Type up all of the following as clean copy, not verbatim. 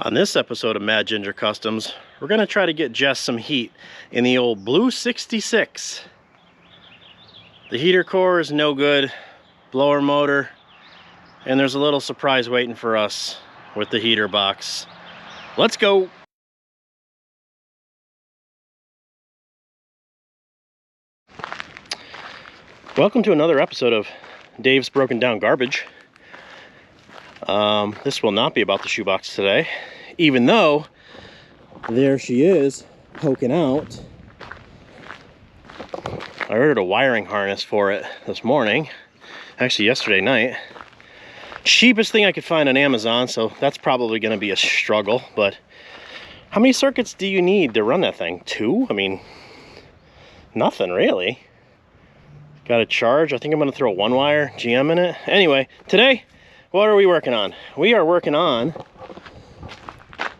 On this episode of Mad Ginger Customs, we're going to try to get Jess some heat in the old Blue 66. The heater core is no good, blower motor, and there's a little surprise waiting for us with the heater box. Let's go! Welcome to another episode of Dave's Broken Down Garbage. This will not be about the shoebox today, even though there she is poking out. I ordered a wiring harness for it this morning, actually yesterday night. Cheapest thing I could find on Amazon, so that's probably going to be a struggle. But how many circuits do you need to run that thing? 2? I mean, nothing really. Got a charge. I think I'm going to throw a 1-wire GM in it. Anyway, today, what are we working on? We are working on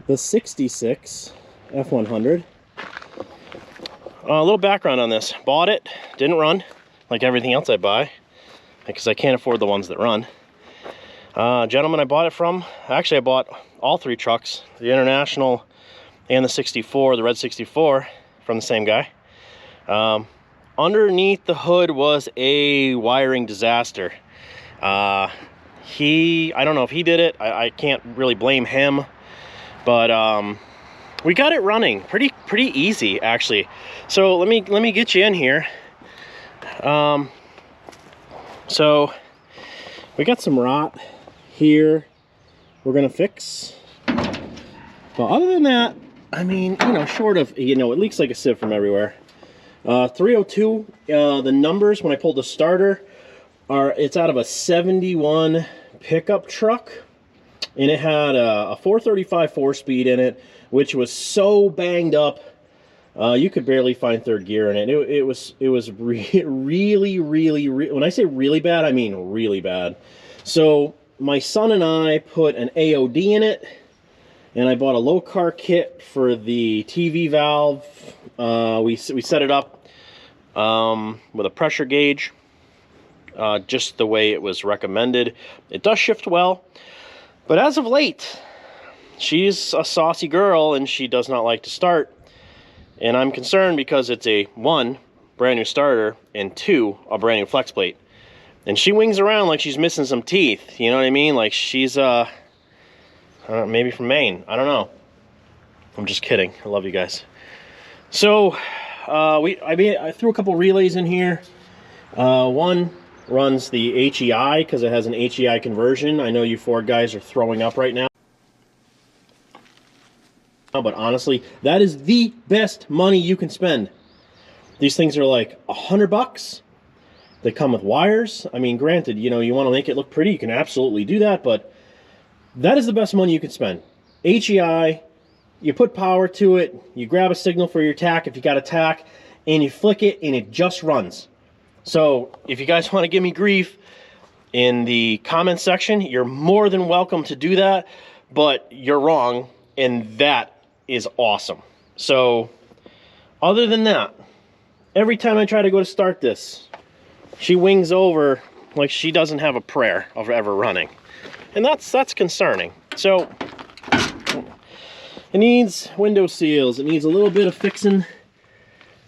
the 66 F100. A little background on this. Bought it, didn't run, like everything else I buy, because I can't afford the ones that run. Gentleman I bought it from, actually I bought all 3 trucks, the International and the 64, the red 64, from the same guy. Underneath the hood was a wiring disaster. I don't know if he did it. I can't really blame him, but we got it running pretty easy actually. So let me get you in here. So we got some rot here we're gonna fix, but other than that, I mean, you know, short of, you know, it leaks like a sieve from everywhere. 302, the numbers when I pulled the starter it's out of a 71 pickup truck, and it had a 435 4-speed in it, which was so banged up you could barely find third gear in it. It was really, when I say really bad, I mean really bad. So my son and I put an AOD in it, and I bought a low car kit for the TV valve. We set it up with a pressure gauge, just the way it was recommended. It does shift well, but as of late, she's a saucy girl and she does not like to start. And I'm concerned because it's a 1, brand new starter, and 2, a brand new flex plate. And she wings around like she's missing some teeth, you know what I mean? Like she's, I don't know, maybe from Maine, I don't know. I'm just kidding, I love you guys. So, I threw a couple relays in here. One runs the HEI because it has an HEI conversion. I know you Ford guys are throwing up right now, but honestly, that is the best money you can spend. These things are like $100. They come with wires. I mean, granted, you know, you want to make it look pretty, you can absolutely do that, but that is the best money you can spend. HEI, you put power to it, you grab a signal for your tack if you got a tack, and you flick it and it just runs. So if you guys want to give me grief in the comment section, you're more than welcome to do that, but you're wrong, and that is awesome. So other than that, every time I try to go to start this, she wings over like she doesn't have a prayer of ever running, and that's concerning. So it needs window seals, it needs a little bit of fixing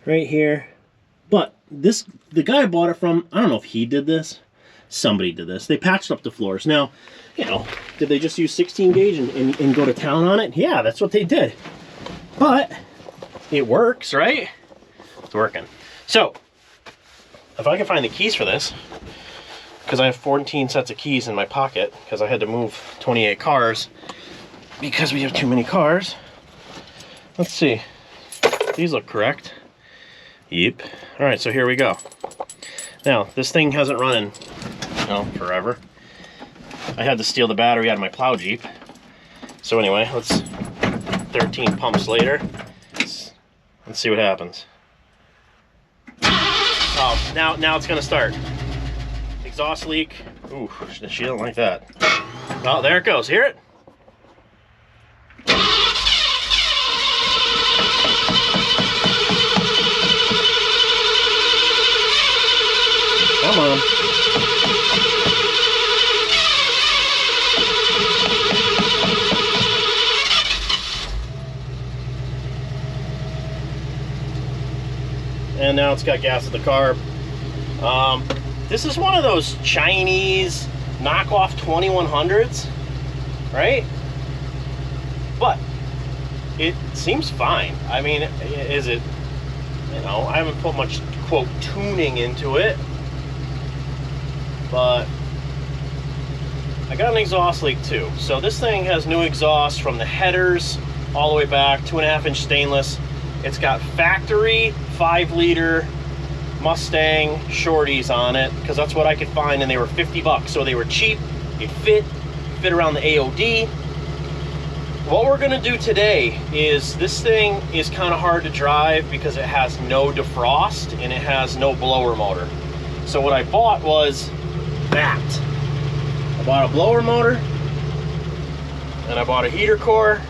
right here. But the guy I bought it from, I don't know if he did this, somebody did this. They patched up the floors. Now, you know, did they just use 16 gauge and go to town on it? Yeah, that's what they did. But it works, right? It's working. So, if I can find the keys for this, because I have 14 sets of keys in my pocket, because I had to move 28 cars, because we have too many cars. Let's see. These look correct. Yep. All right, so here we go. Now, this thing hasn't run in, you know, forever. I had to steal the battery out of my plow Jeep. So anyway, 13 pumps later, let's see what happens. Oh, now it's gonna start. Exhaust leak. Ooh, she don't like that. Oh, there it goes. Hear it? Come on. and now it's got gas at the carb. This is one of those Chinese knockoff 2100s, right? But it seems fine. I mean, is it, you know, I haven't put much, quote, tuning into it, but I got an exhaust leak too. So this thing has new exhaust from the headers all the way back, 2.5-inch stainless. It's got factory 5-liter Mustang shorties on it, because that's what I could find, and they were 50 bucks, so they were cheap. It fit around the AOD. What we're gonna do today is, this thing is kind of hard to drive because it has no defrost and it has no blower motor. So what I bought was that. I bought a blower motor and I bought a heater core,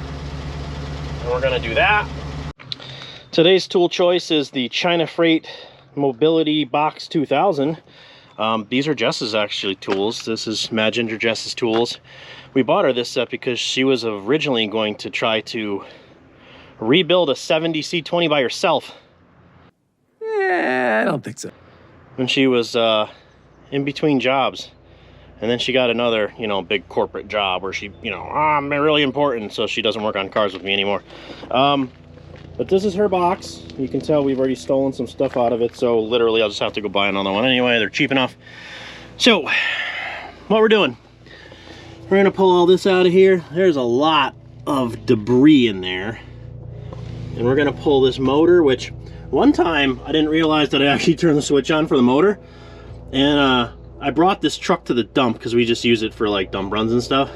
and we're gonna do that. Today's tool choice is the China Freight Mobility Box 2000. These are Jess's actually tools. This is Mad Ginger Jess's tools. We bought her this set because she was originally going to try to rebuild a 70 C20 by herself. I don't think so. When she was in between jobs. And then she got another, you know, big corporate job where she, you know, I'm really important, so she doesn't work on cars with me anymore. But this is her box. You can tell we've already stolen some stuff out of it, so literally I'll just have to go buy another one anyway. They're cheap enough. So, what we're doing, we're gonna pull all this out of here. There's a lot of debris in there. And we're gonna pull this motor, which one time I didn't realize that I actually turned the switch on for the motor. And I brought this truck to the dump because we just use it for like dump runs and stuff.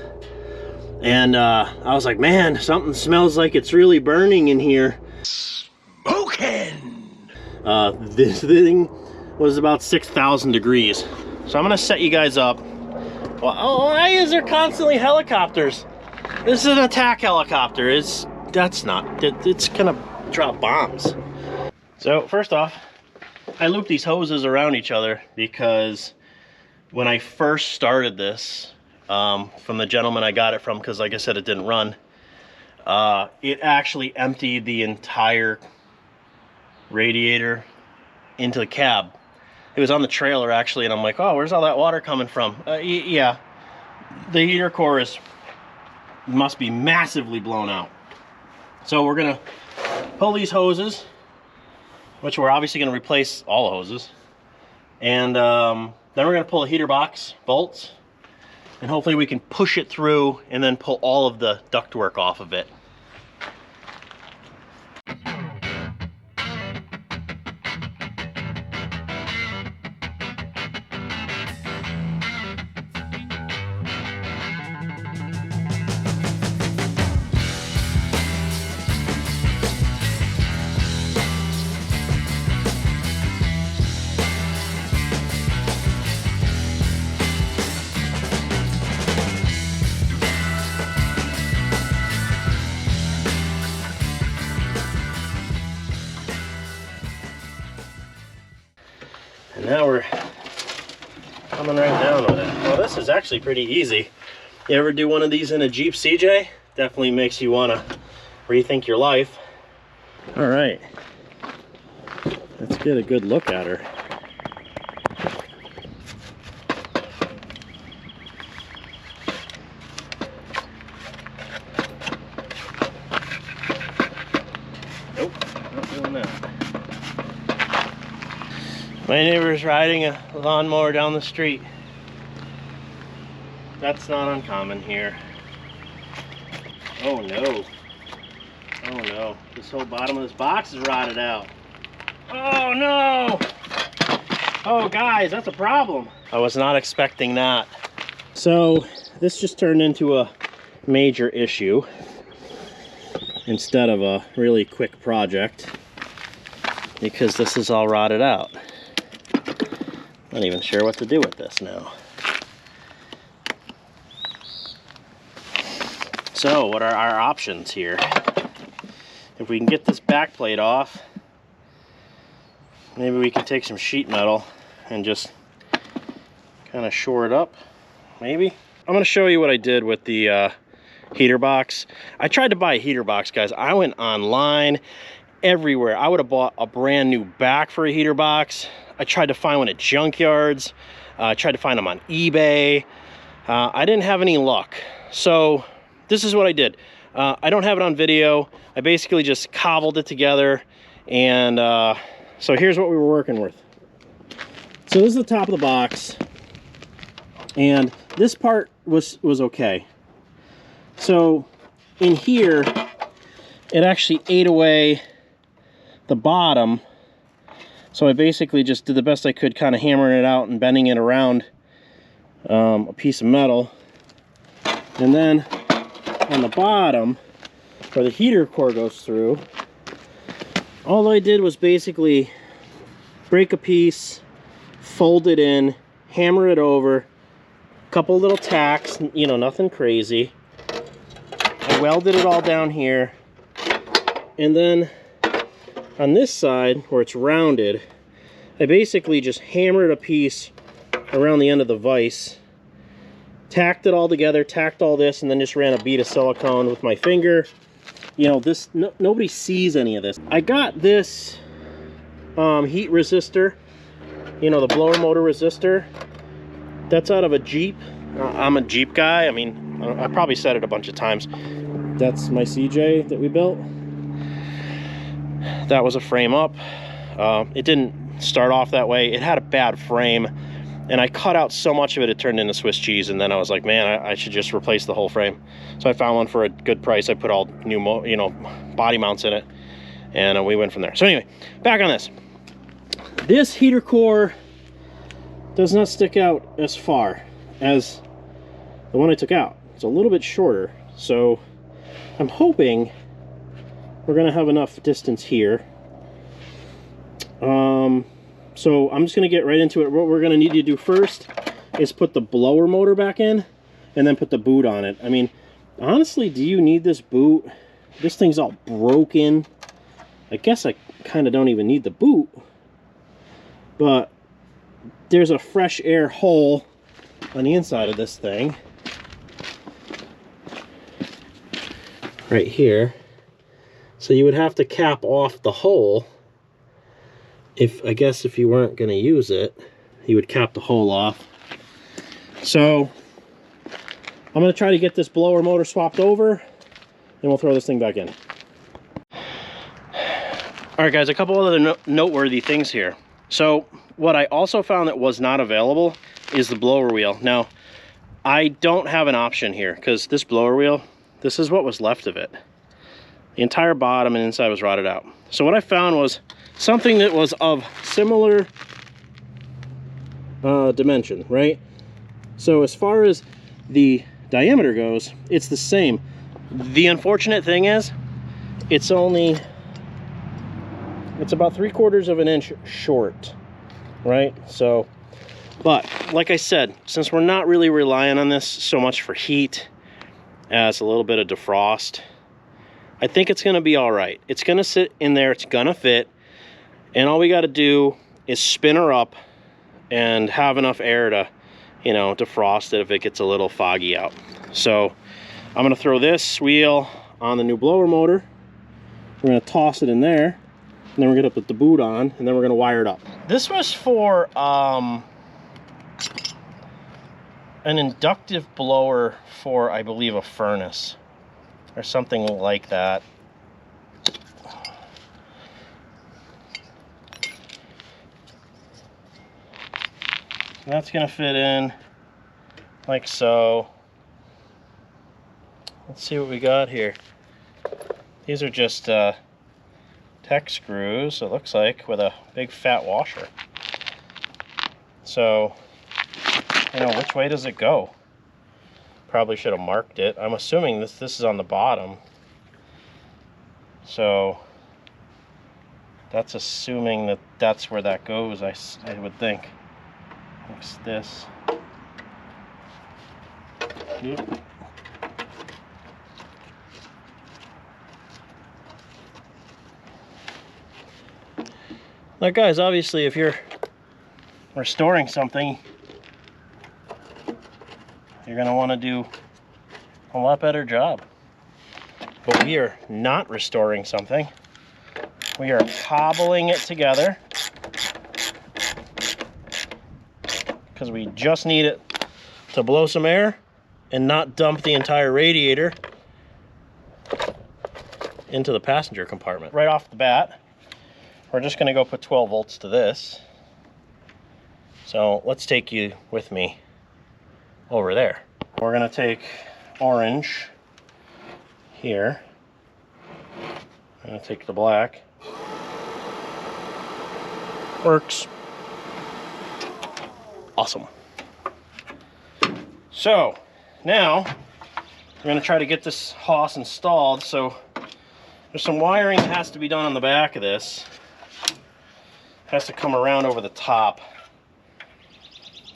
And I was like, man, something smells like it's really burning in here. Smoking! This thing was about 6,000 degrees. So I'm gonna set you guys up. Well, why is there constantly helicopters? This is an attack helicopter. It's gonna drop bombs. So first off, I looped these hoses around each other because when I first started this, from the gentleman I got it from, because like I said, it didn't run, it actually emptied the entire radiator into the cab. It was on the trailer actually, and I'm like, oh, where's all that water coming from? Yeah, the heater core must be massively blown out. So we're gonna pull these hoses, which we're obviously gonna replace all the hoses, and then we're gonna pull the heater box bolts, and hopefully we can push it through and then pull all of the ductwork off of it. And now we're coming right down with it. Well, this is actually pretty easy. You ever do one of these in a Jeep CJ? Definitely makes you want to rethink your life. All right, let's get a good look at her. Nope, not doing that. My neighbor's riding a lawnmower down the street. That's not uncommon here. Oh no. Oh no. This whole bottom of this box is rotted out. Oh no! Oh guys, that's a problem. I was not expecting that. So this just turned into a major issue instead of a really quick project because this is all rotted out. Not even sure what to do with this now. So what are our options here? If we can get this back plate off, maybe we can take some sheet metal and just kind of shore it up, maybe. I'm going to show you what I did with the heater box. I tried to buy a heater box, guys. I went online everywhere. I would have bought a brand new back for a heater box. I tried to find one at junkyards. I tried to find them on eBay. I didn't have any luck. So this is what I did. I don't have it on video. I basically just cobbled it together. And so here's what we were working with. So this is the top of the box. And this part was okay. So in here, it actually ate away the bottom. So I basically just did the best I could, kind of hammering it out and bending it around a piece of metal. And then on the bottom, where the heater core goes through, all I did was basically break a piece, fold it in, hammer it over, a couple little tacks, you know, nothing crazy. I welded it all down here, and then on this side where it's rounded, I basically just hammered a piece around the end of the vise, tacked it all together, tacked all this, and then just ran a bead of silicone with my finger. You know, this nobody sees any of this. I got this heat resistor, you know, the blower motor resistor. That's out of a Jeep. I'm a Jeep guy. I mean, I probably said it a bunch of times. That's my CJ that we built. That was a frame up. It didn't start off that way. It had a bad frame, and I cut out so much of it, it turned into Swiss cheese. And then I was like, man, I should just replace the whole frame. So I found one for a good price. I put all new, you know, body mounts in it, and we went from there. So anyway, back on this. This heater core does not stick out as far as the one I took out. It's a little bit shorter. So I'm hoping we're gonna have enough distance here. So I'm just gonna get right into it. What we're gonna need to do first is put the blower motor back in and then put the boot on it. I mean, honestly, do you need this boot? This thing's all broken. I guess I kind of don't even need the boot, but there's a fresh air hole on the inside of this thing right here. So you would have to cap off the hole. I guess if you weren't going to use it, you would cap the hole off. So I'm going to try to get this blower motor swapped over, and we'll throw this thing back in. All right, guys, a couple other noteworthy things here. So what I also found that was not available is the blower wheel. Now, I don't have an option here because this blower wheel, this is what was left of it. The entire bottom and inside was rotted out. So what I found was something that was of similar dimension, right? So as far as the diameter goes, it's the same. The unfortunate thing is, it's about 3/4 of an inch short, right? So, but like I said, since we're not really relying on this so much for heat as a little bit of defrost, I think it's gonna be all right. It's gonna sit in there, it's gonna fit, and all we gotta do is spin her up and have enough air to, you know, defrost it if it gets a little foggy out. So I'm gonna throw this wheel on the new blower motor. We're gonna toss it in there, and then we're gonna put the boot on, and then we're gonna wire it up. This was for an inductive blower for, I believe, a furnace or something like that. And that's gonna fit in like so. Let's see what we got here. These are just tech screws, it looks like, with a big fat washer. So, you know, which way does it go? Probably should have marked it. I'm assuming this is on the bottom. So that's assuming that that's where that goes, I would think. It's this. Yep. Now guys, obviously if you're restoring something, you're going to want to do a lot better job. But we are not restoring something. We are cobbling it together because we just need it to blow some air and not dump the entire radiator into the passenger compartment. Right off the bat, we're just gonna go put 12 volts to this. So let's take you with me over there. We're gonna take orange here. I'm gonna take the black. Works. Awesome. So now we're gonna try to get this hose installed. So there's some wiring that has to be done on the back of this. It has to come around over the top.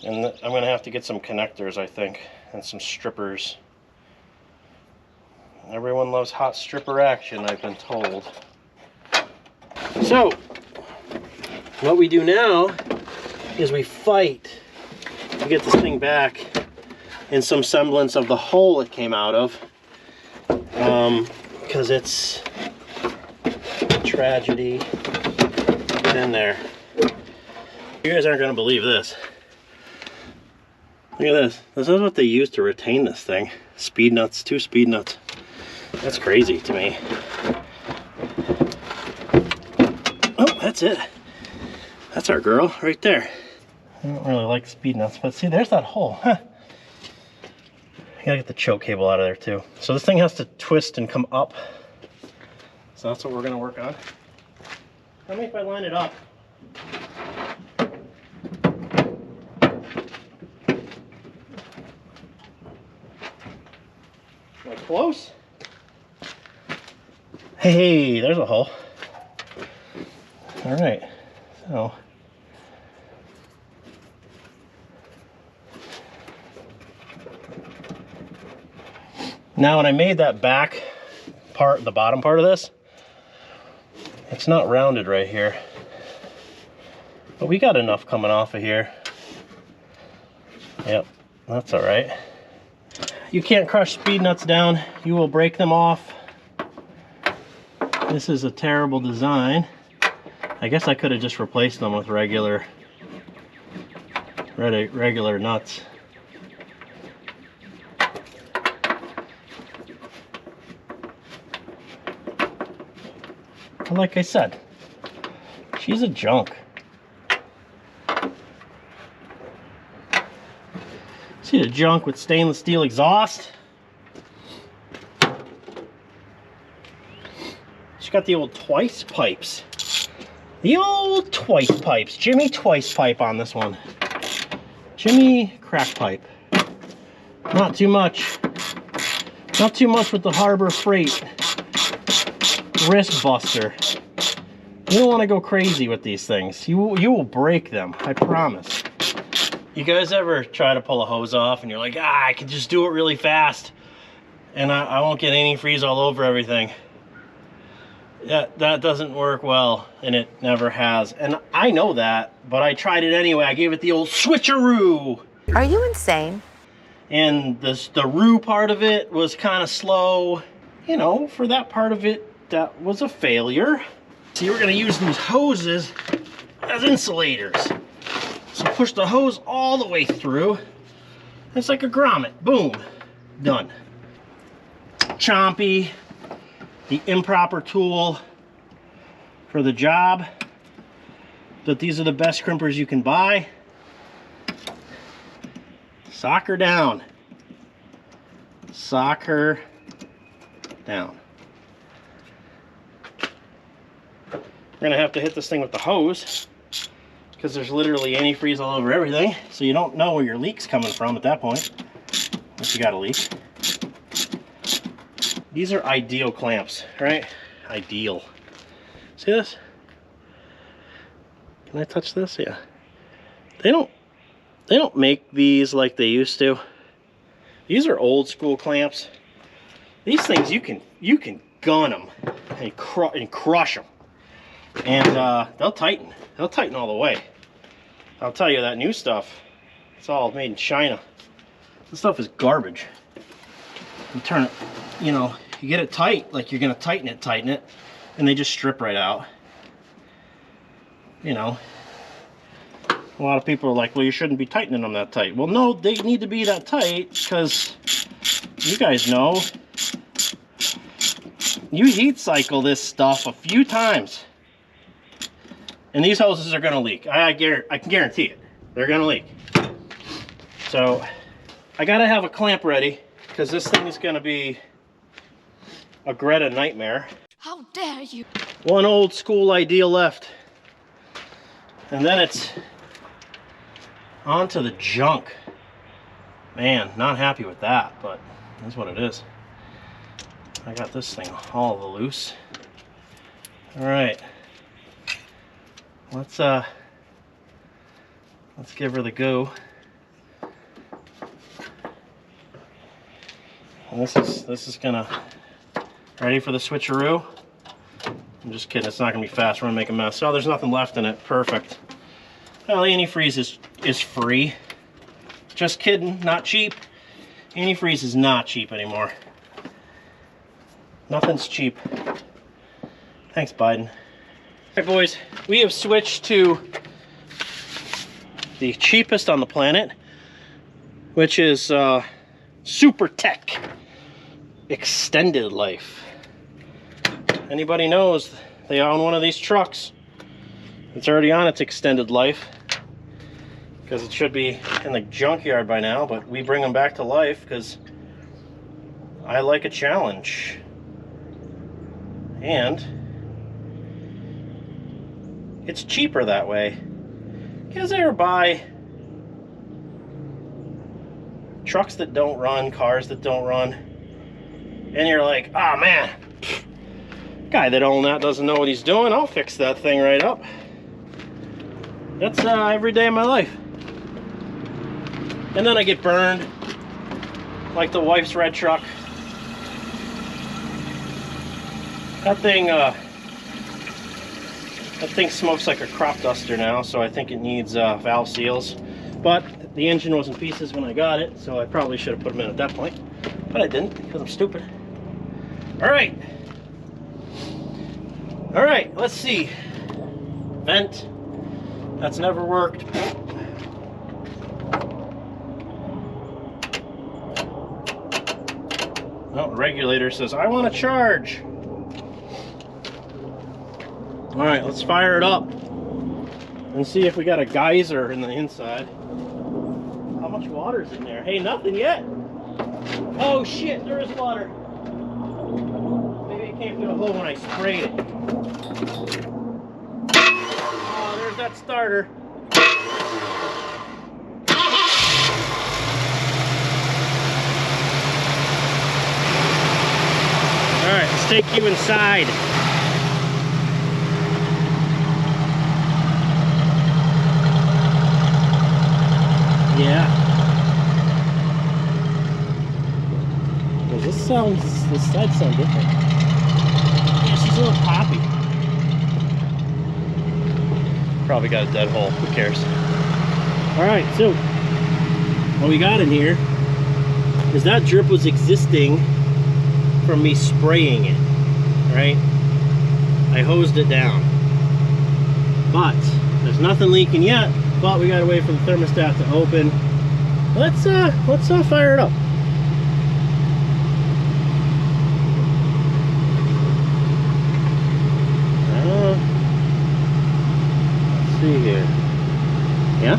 And I'm gonna have to get some connectors, I think, and some strippers. Everyone loves hot stripper action, I've been told. So what we do now is we fight to get this thing back in some semblance of the hole it came out of, because it's a tragedy. Get in there. You guys aren't going to believe this. Look at this. This is what they use to retain this thing. Speed nuts, 2 speed nuts. That's crazy to me. Oh, that's it. That's our girl right there. I don't really like speed nuts, but see, there's that hole. Huh. I gotta get the choke cable out of there too. So this thing has to twist and come up. So that's what we're gonna work on. Tell me if I line it up. Am I close? Hey, there's a hole. All right, so. Now when I made that back part, the bottom part of this, it's not rounded right here. But we got enough coming off of here. Yep, that's all right. You can't crush speed nuts down. You will break them off. This is a terrible design. I guess I could have just replaced them with regular nuts. But like I said, she's a junk. See the junk with stainless steel exhaust? She's got the old twice pipes. The old twice pipes. Jimmy twice pipe on this one. Jimmy crack pipe. Not too much. Not too much with the Harbor Freight wrist buster. You don't want to go crazy with these things. You will break them, I promise. You guys ever try to pull a hose off and you're like, I can just do it really fast and I won't get antifreeze all over everything? Yeah, that doesn't work well, and it never has. And I know that, but I tried it anyway. I gave it the old switcheroo. Are you insane? And the roo part of it was kind of slow. You know, for that part of it, that was a failure. See, we're gonna use these hoses as insulators. So push the hose all the way through. It's like a grommet. Boom. Done. Chompy. The improper tool for the job. But these are the best crimpers you can buy. Sock her down. Sock her down. We're gonna have to hit this thing with the hose because there's literally antifreeze all over everything, so you don't know where your leak's coming from at that point, if you got a leak. These are ideal clamps, right? Ideal. See this? Can I touch this? Yeah. They don't make these like they used to. These are old school clamps. These things you can gun them and crush them, and they'll tighten. They'll tighten all the way. I'll tell you, that new stuff, it's all made in China. This stuff is garbage. You turn it, you know, you get it tight, like you're gonna tighten it, and they just strip right out. you know, a lot of people are like, well, you shouldn't be tightening them that tight. Well, no, they need to be that tight because you guys know you heat cycle this stuff a few times and these hoses are going to leak. I can guarantee it. They're going to leak. So I got to have a clamp ready because this thing is going to be a Greta nightmare. How dare you? One old school idea left. And then it's on to the junk. Man, not happy with that, but that's what it is. I got this thing all loose. All right. Let's give her the go. And this is gonna ready for the switcheroo. I'm just kidding, it's not gonna be fast. We're gonna make a mess. Oh, there's nothing left in it. Perfect. Well, antifreeze is free. Just kidding, not cheap. Antifreeze is not cheap anymore. Nothing's cheap. Thanks, Biden. All right, boys, we have switched to the cheapest on the planet, which is Super Tech Extended Life. Anybody knows they own one of these trucks, it's already on its extended life because it should be in the junkyard by now, but we bring them back to life because I like a challenge. And it's cheaper that way. You guys ever buy trucks that don't run, cars that don't run, and you're like, oh man, guy that owned that doesn't know what he's doing, I'll fix that thing right up. That's every day of my life. And then I get burned like the wife's red truck. That thing smokes like a crop duster now, so I think it needs valve seals. But the engine was in pieces when I got it, so I probably should have put them in at that point. But I didn't, because I'm stupid. Alright. Alright, let's see. Vent. That's never worked. Oh, the regulator says, I want to charge. Alright, let's fire it up and see if we got a geyser in the inside. How much water's in there? Hey, nothing yet. Oh shit, there is water. Maybe it came through the hole when I sprayed it. Oh, there's that starter. Alright, let's take you inside. Yeah. Well, this side sounds different. Yeah, she's a little poppy. Probably got a dead hole, who cares? Alright, so what we got in here is that drip was existing from me spraying it, right? I hosed it down. But there's nothing leaking yet. But we gotta wait for the thermostat to open. Let's fire it up. Let's see here. Yeah.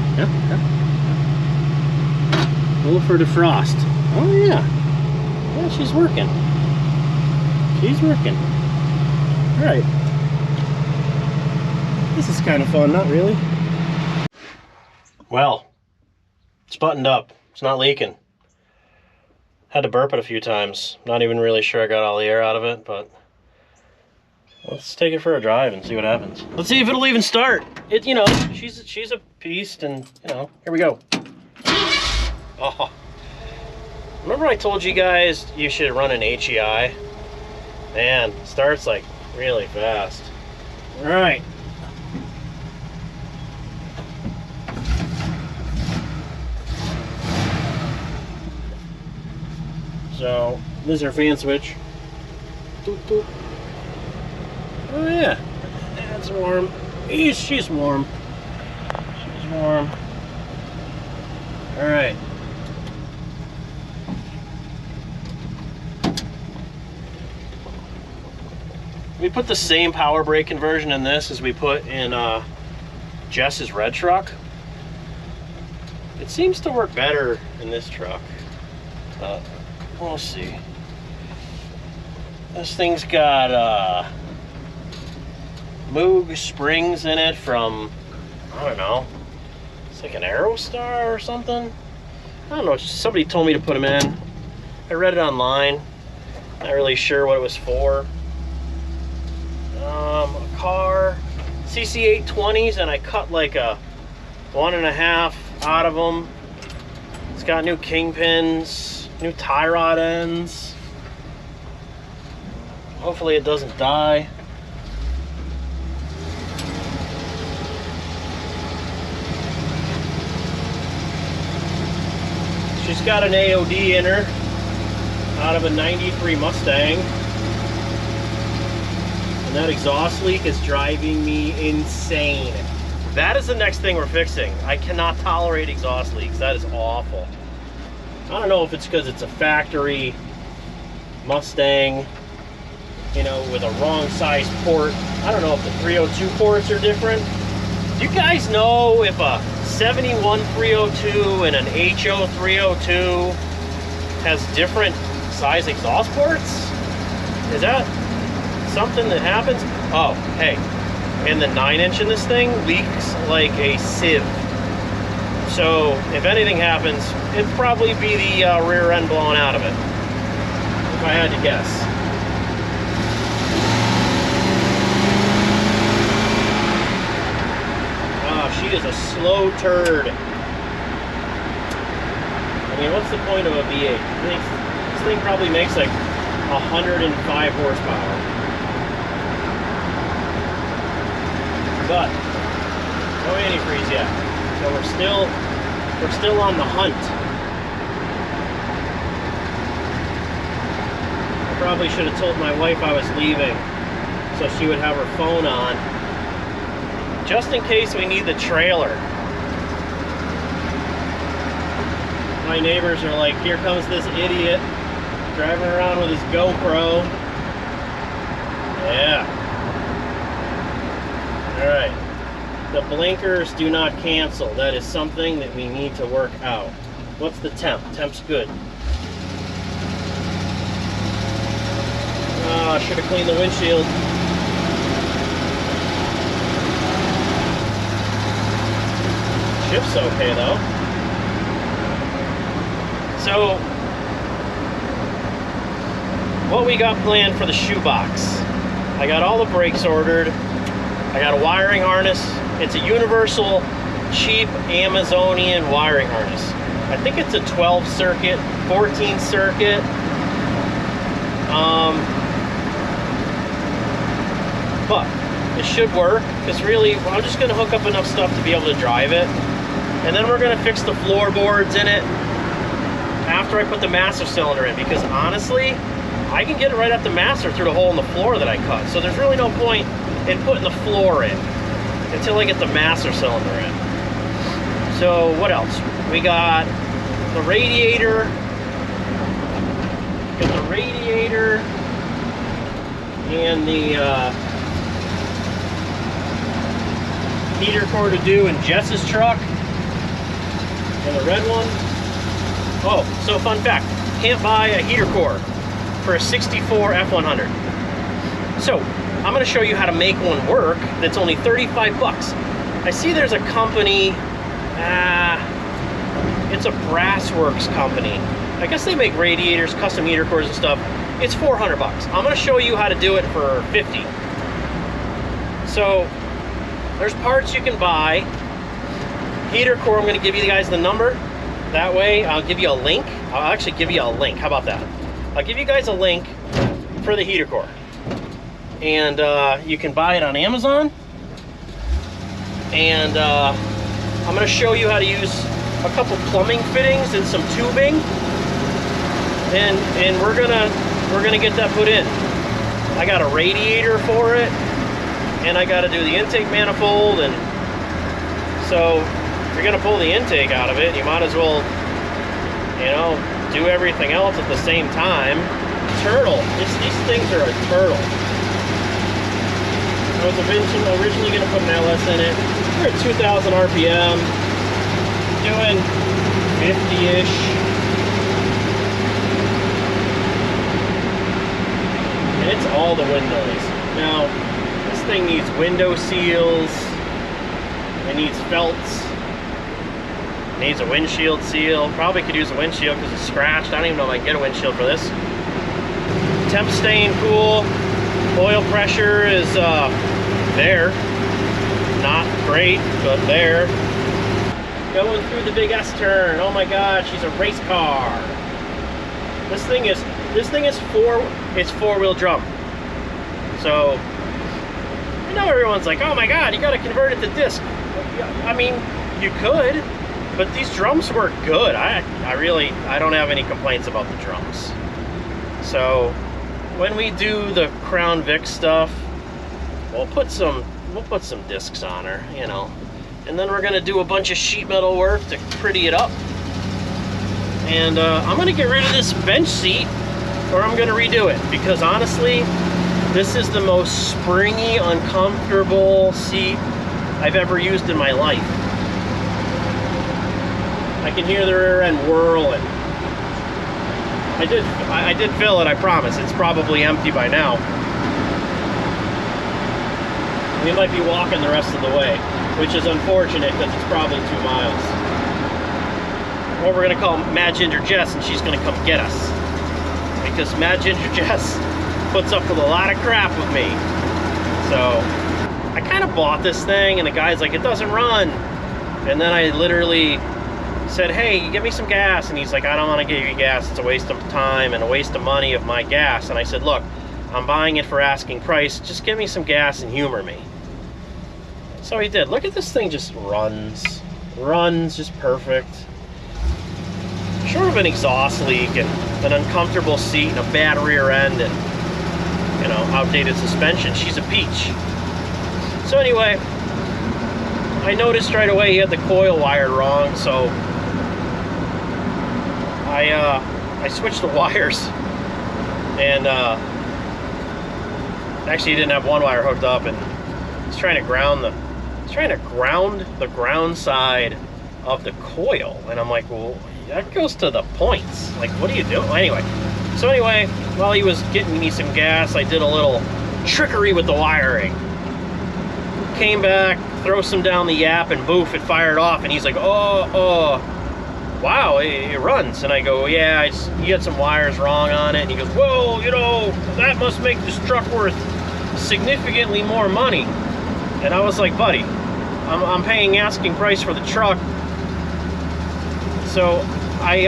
Pull for defrost. Oh yeah. Yeah, she's working. She's working. All right. This is kind of fun, not really. Well, it's buttoned up. It's not leaking. Had to burp it a few times. Not even really sure I got all the air out of it, but let's take it for a drive and see what happens. Let's see if it'll even start. It, you know, she's a beast, and you know, here we go. Oh, remember I told you guys you should run an HEI? Man, it starts like really fast. All right. So, this is our fan switch. Doot, doot. Oh yeah, that's warm. She's warm. She's warm. All right. We put the same power brake conversion in this as we put in Jess's red truck. It seems to work better in this truck. We'll see. This thing's got Moog springs in it from, I don't know, it's like an Aerostar or something. I don't know, somebody told me to put them in. I read it online, not really sure what it was for. A car, CC820s, and I cut like a 1.5 out of them. It's got new kingpins, new tie rod ends. Hopefully it doesn't die. She's got an AOD in her out of a 93 Mustang. And that exhaust leak is driving me insane. That is the next thing we're fixing. I cannot tolerate exhaust leaks. That is awful. I don't know if it's because it's a factory Mustang, you know, with a wrong size port. I don't know if the 302 ports are different. Do you guys know if a 71 302 and an HO 302 has different size exhaust ports? Is that something that happens? Oh, hey, and the 9-inch in this thing leaks like a sieve. So if anything happens, it'd probably be the rear end blowing out of it, if I had to guess. She is a slow turd. I mean, what's the point of a V8? This thing probably makes like 105 horsepower. But no antifreeze yet. So we're still on the hunt. I probably should have told my wife I was leaving so she would have her phone on, just in case we need the trailer. My neighbors are like, here comes this idiot driving around with his GoPro. Yeah. All right. The blinkers do not cancel. That is something that we need to work out. What's the temp? Temp's good. I should have cleaned the windshield. Ship's okay though. So, what we got planned for the shoebox? I got all the brakes ordered. I got a wiring harness. It's a universal, cheap Amazonian wiring harness. I think it's a 12 circuit, 14 circuit. But it should work, because really, I'm just going to hook up enough stuff to be able to drive it. And then we're going to fix the floorboards in it after I put the master cylinder in, because honestly, I can get it right at the master through the hole in the floor that I cut. So there's really no point in putting the floor in until I get the master cylinder in. So what else? We got the radiator. And the heater core to do in Jess's truck. And the red one. Oh, so fun fact, can't buy a heater core for a 64 F100. So I'm going to show you how to make one work that's only 35 bucks. I see there's a company, it's a Brassworks company. I guess they make radiators, custom heater cores and stuff. It's 400 bucks. I'm going to show you how to do it for 50. So there's parts you can buy. Heater core, I'm going to give you guys the number. That way I'll give you a link. I'll actually give you a link. How about that? I'll give you guys a link for the heater core. And you can buy it on Amazon. And I'm going to show you how to use a couple plumbing fittings and some tubing. And we're gonna get that put in. I got a radiator for it, and I got to do the intake manifold, and so if you're going to pull the intake out of it, you might as well, you know, do everything else at the same time. Turtle. These things are a turtle. I was originally going to put an LS in it. We're at 2,000 RPM, doing 50-ish. And it's all the windows. Now, this thing needs window seals. It needs felts. It needs a windshield seal. Probably could use a windshield because it's scratched. I don't even know if I can get a windshield for this. Temp staying cool. Oil pressure is there. Not great, but there. Going through the big S turn. Oh my God, she's a race car. This thing is four-wheel drum. So I know everyone's like, oh my God, you got to convert it to disc. I mean, you could, but these drums work good. I don't have any complaints about the drums. So when we do the Crown Vic stuff, we'll put some discs on her, you know, and then we're gonna do a bunch of sheet metal work to pretty it up. And I'm gonna get rid of this bench seat, or I'm gonna redo it, because honestly, this is the most springy, uncomfortable seat I've ever used in my life. I can hear the rear end whirling. I did fill it, I promise. It's probably empty by now. We might be walking the rest of the way, which is unfortunate because it's probably 2 miles. Or we're gonna call Mad Ginger Jess and she's gonna come get us. Because Mad Ginger Jess puts up with a lot of crap with me. So I kind of bought this thing and the guy's like, it doesn't run. And then I literally said, hey, give me some gas. And he's like, I don't want to give you gas. It's a waste of time and a waste of money of my gas. And I said, look, I'm buying it for asking price. Just give me some gas and humor me. So he did. Look at this thing, just runs just perfect. Short of an exhaust leak and an uncomfortable seat and a bad rear end and, you know, outdated suspension, she's a peach. So anyway, I noticed right away he had the coil wired wrong, so I switched the wires, and actually he didn't have one wire hooked up, and he's trying to ground the ground side of the coil, and I'm like, well, that goes to the points. Like, what are you doing? Anyway, while he was getting me some gas, I did a little trickery with the wiring. Came back, throw some down the yap, and boof, it fired off, and he's like, oh, wow, it runs. And I go, yeah, you got some wires wrong on it. And he goes, whoa, you know, that must make this truck worth significantly more money. And I was like, buddy, I'm paying asking price for the truck. So I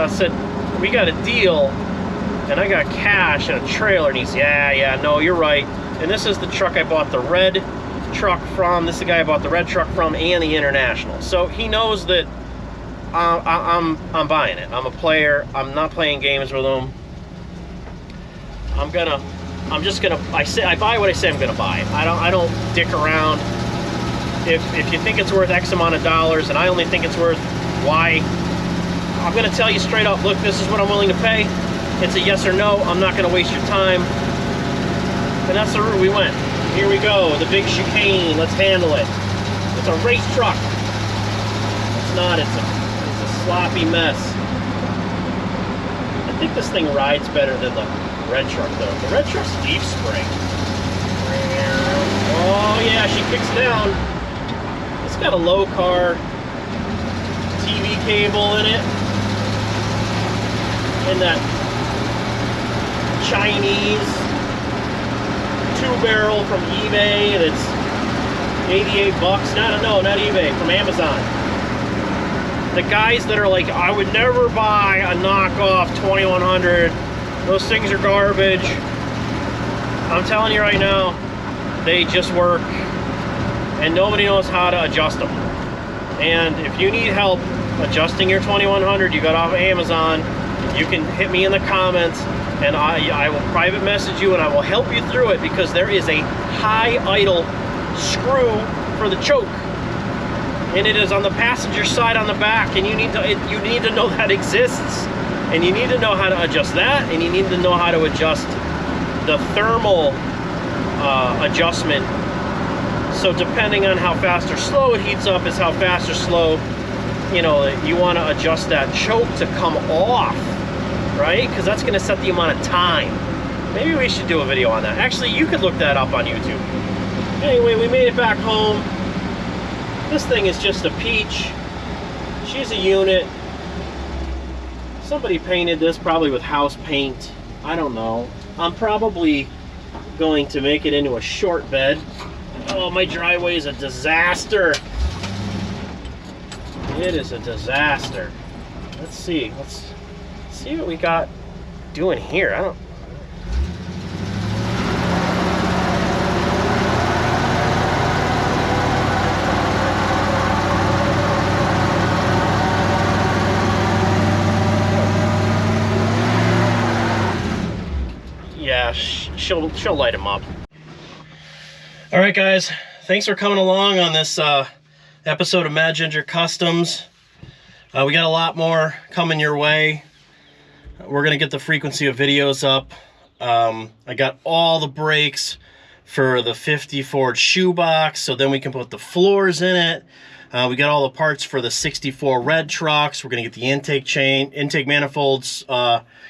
said, we got a deal, and I got cash and a trailer. And he's, yeah, no, you're right. And this is the truck I bought the red truck from. This is the guy I bought the red truck from and the International. So he knows that I'm buying it. I'm a player. I'm not playing games with him. I buy what I say I'm gonna buy. I don't dick around. If you think it's worth X amount of dollars and I only think it's worth Y, I'm gonna tell you straight up, look, this is what I'm willing to pay. It's a yes or no. I'm not gonna waste your time. And that's the route we went. Here we go, the big chicane. Let's handle it. It's a race truck. It's not. It's a sloppy mess. I think this thing rides better than the red truck, though. The red truck's leaf spring. Oh yeah, she kicks down. It's got a low car TV cable in it, and that Chinese 2-barrel from eBay that's 88 bucks. No, not eBay, from Amazon. The guys that are like, I would never buy a knockoff 2100. Those things are garbage. I'm telling you right now, they just work, and nobody knows how to adjust them. And if you need help adjusting your 2100, you got off of Amazon, you can hit me in the comments. and I will private message you and I will help you through it, because there is a high idle screw for the choke, and it is on the passenger side on the back, and you need to know that exists, and you need to know how to adjust that, and you need to know how to adjust the thermal adjustment. So depending on how fast or slow it heats up is how fast or slow, you know, you want to adjust that choke to come off, right? Because that's going to set the amount of time. Maybe we should do a video on that. Actually, you could look that up on YouTube. Anyway, we made it back home. This thing is just a peach. She's a unit. Somebody painted this probably with house paint. I don't know. I'm probably going to make it into a short bed. Oh, my driveway is a disaster. It is a disaster. Let's see what we got doing here. I don't. Yeah, she'll light him up. All right, guys, thanks for coming along on this episode of Mad Ginger Customs. We got a lot more coming your way. We're gonna get the frequency of videos up. I got all the brakes for the 50 Ford shoebox, so then we can put the floors in it. We got all the parts for the 64 red trucks. We're gonna get the intake manifolds,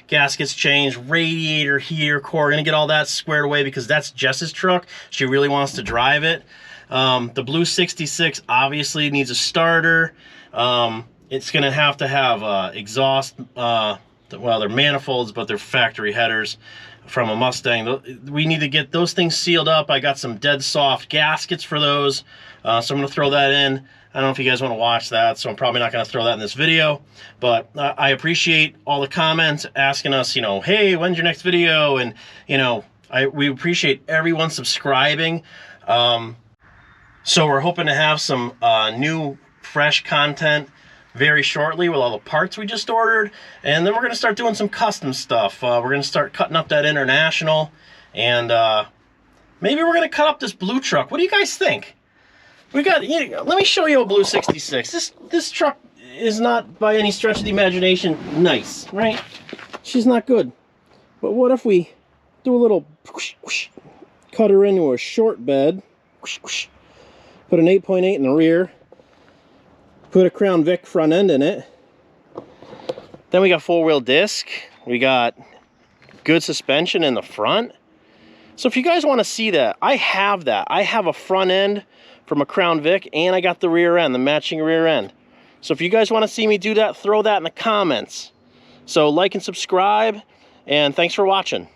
gaskets changed, radiator, heater, core. We're gonna get all that squared away because that's Jess's truck. She really wants to drive it. The blue 66 obviously needs a starter. It's gonna have to have exhaust, well, they're manifolds, but they're factory headers from a Mustang. We need to get those things sealed up. I got some dead soft gaskets for those, so I'm gonna throw that in. I don't know if you guys want to watch that, so I'm probably not going to throw that in this video, but I appreciate all the comments asking us, you know, hey, when's your next video? And, you know, we appreciate everyone subscribing. So we're hoping to have some new, fresh content very shortly with all the parts we just ordered, and then we're going to start doing some custom stuff. We're going to start cutting up that International, and maybe we're going to cut up this blue truck. What do you guys think? We got, you know, let me show you a blue 66. This truck is not by any stretch of the imagination nice, right? She's not good. But what if we do a little whoosh, whoosh, cut her into a short bed, whoosh, whoosh, put an 8.8 in the rear, put a Crown Vic front end in it. Then we got 4-wheel disc. We got good suspension in the front. So if you guys want to see that, I have that. I have a front end from a Crown Vic, and I got the rear end, the matching rear end. So if you guys want to see me do that, throw that in the comments. So like and subscribe, and thanks for watching.